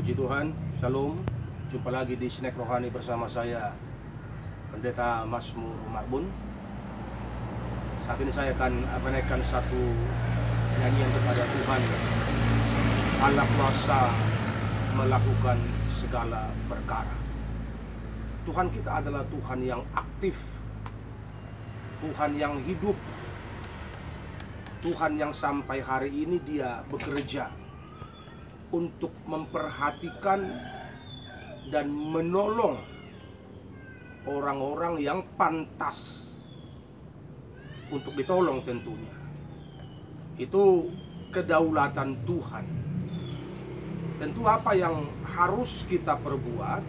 Puji Tuhan, Shalom. Jumpa lagi di Snack Rohani bersama saya, Pendeta Mazmur Marbun. Saat ini saya akan menaikkan satu nyanyian kepada Tuhan. Allah kuasa melakukan segala perkara. Tuhan kita adalah Tuhan yang aktif, Tuhan yang hidup, Tuhan yang sampai hari ini Dia bekerja untuk memperhatikan dan menolong orang-orang yang pantas untuk ditolong tentunya. Itu kedaulatan Tuhan. Tentu apa yang harus kita perbuat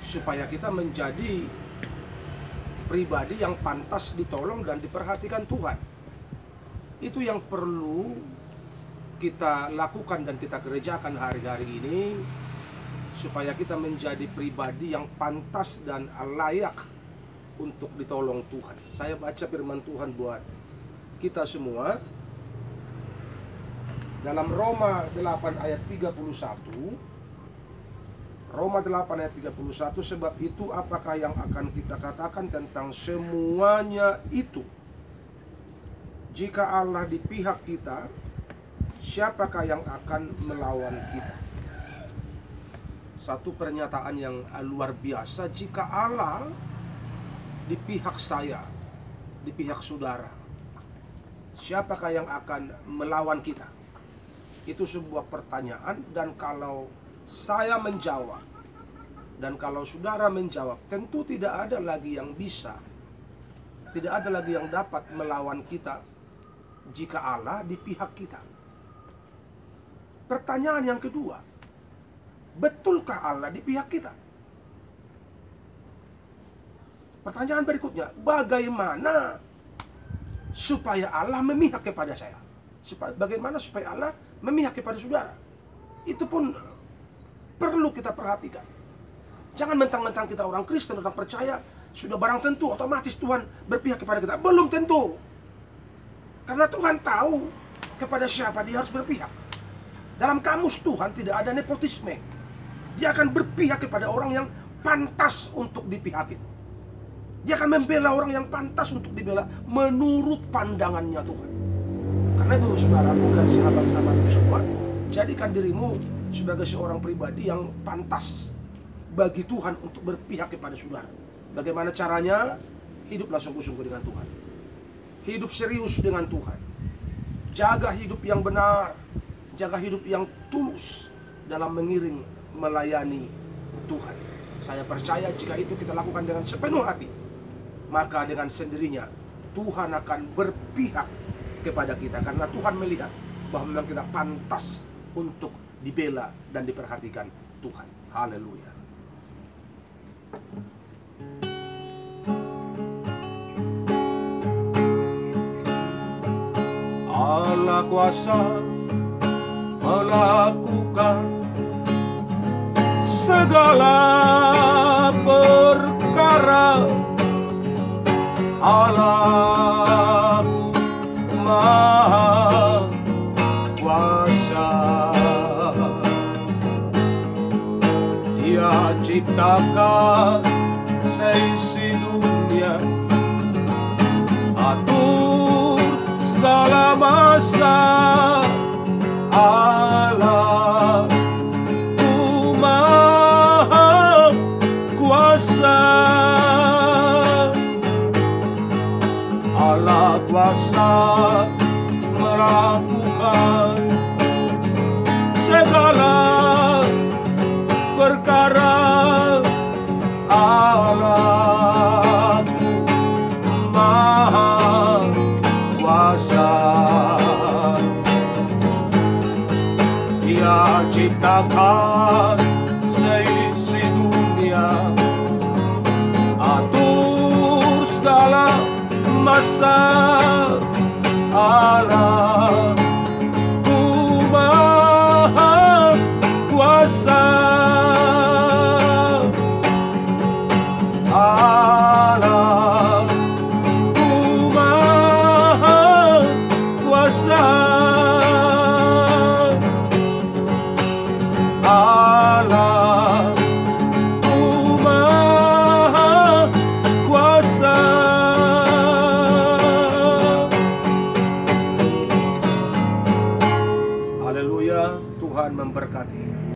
supaya kita menjadi pribadi yang pantas ditolong dan diperhatikan Tuhan. Itu yang perlu kita lakukan dan kita kerjakan hari-hari ini supaya kita menjadi pribadi yang pantas dan layak untuk ditolong Tuhan. Saya baca firman Tuhan buat kita semua dalam Roma 8 ayat 31. Roma 8 ayat 31, sebab itu apakah yang akan kita katakan tentang semuanya itu? Jika Allah di pihak kita, siapakah yang akan melawan kita? Satu pernyataan yang luar biasa. Jika Allah di pihak saya, di pihak saudara, siapakah yang akan melawan kita? Itu sebuah pertanyaan, dan kalau saya menjawab dan kalau saudara menjawab, tentu tidak ada lagi yang bisa, tidak ada lagi yang dapat melawan kita jika Allah di pihak kita. Pertanyaan yang kedua, betulkah Allah di pihak kita? Pertanyaan berikutnya, bagaimana supaya Allah memihak kepada saya? Bagaimana supaya Allah memihak kepada saudara? Itu pun perlu kita perhatikan. Jangan mentang-mentang kita orang Kristen, orang percaya, sudah barang tentu otomatis Tuhan berpihak kepada kita. Belum tentu. Karena Tuhan tahu kepada siapa Dia harus berpihak. Dalam kamus Tuhan tidak ada nepotisme. Dia akan berpihak kepada orang yang pantas untuk dipihaki. Dia akan membela orang yang pantas untuk dibela menurut pandangannya Tuhan. Karena itu saudaraku dan sahabat-sahabatku semua, jadikan dirimu sebagai seorang pribadi yang pantas bagi Tuhan untuk berpihak kepada saudara. Bagaimana caranya? Hiduplah sungguh-sungguh dengan Tuhan. Hidup serius dengan Tuhan. Jaga hidup yang benar, jaga hidup yang tulus dalam mengiring melayani Tuhan. Saya percaya jika itu kita lakukan dengan sepenuh hati, maka dengan sendirinya Tuhan akan berpihak kepada kita. Karena Tuhan melihat bahwa memang kita pantas untuk dibela dan diperhatikan Tuhan. Haleluya. Allah kuasa melakukan segala perkara. Allahku Maha Kuasa. Dia ciptakan seisi dunia, atur segala masa. Allahku Maha Kuasa. Allah kuasa melakukan segala perkara. Allahku Maha Kuasa. Dia ciptakan seisi dunia, atur segala masa. Allahku Maha Kuasa. Allahku Maha Kuasa. Tuhan memberkati.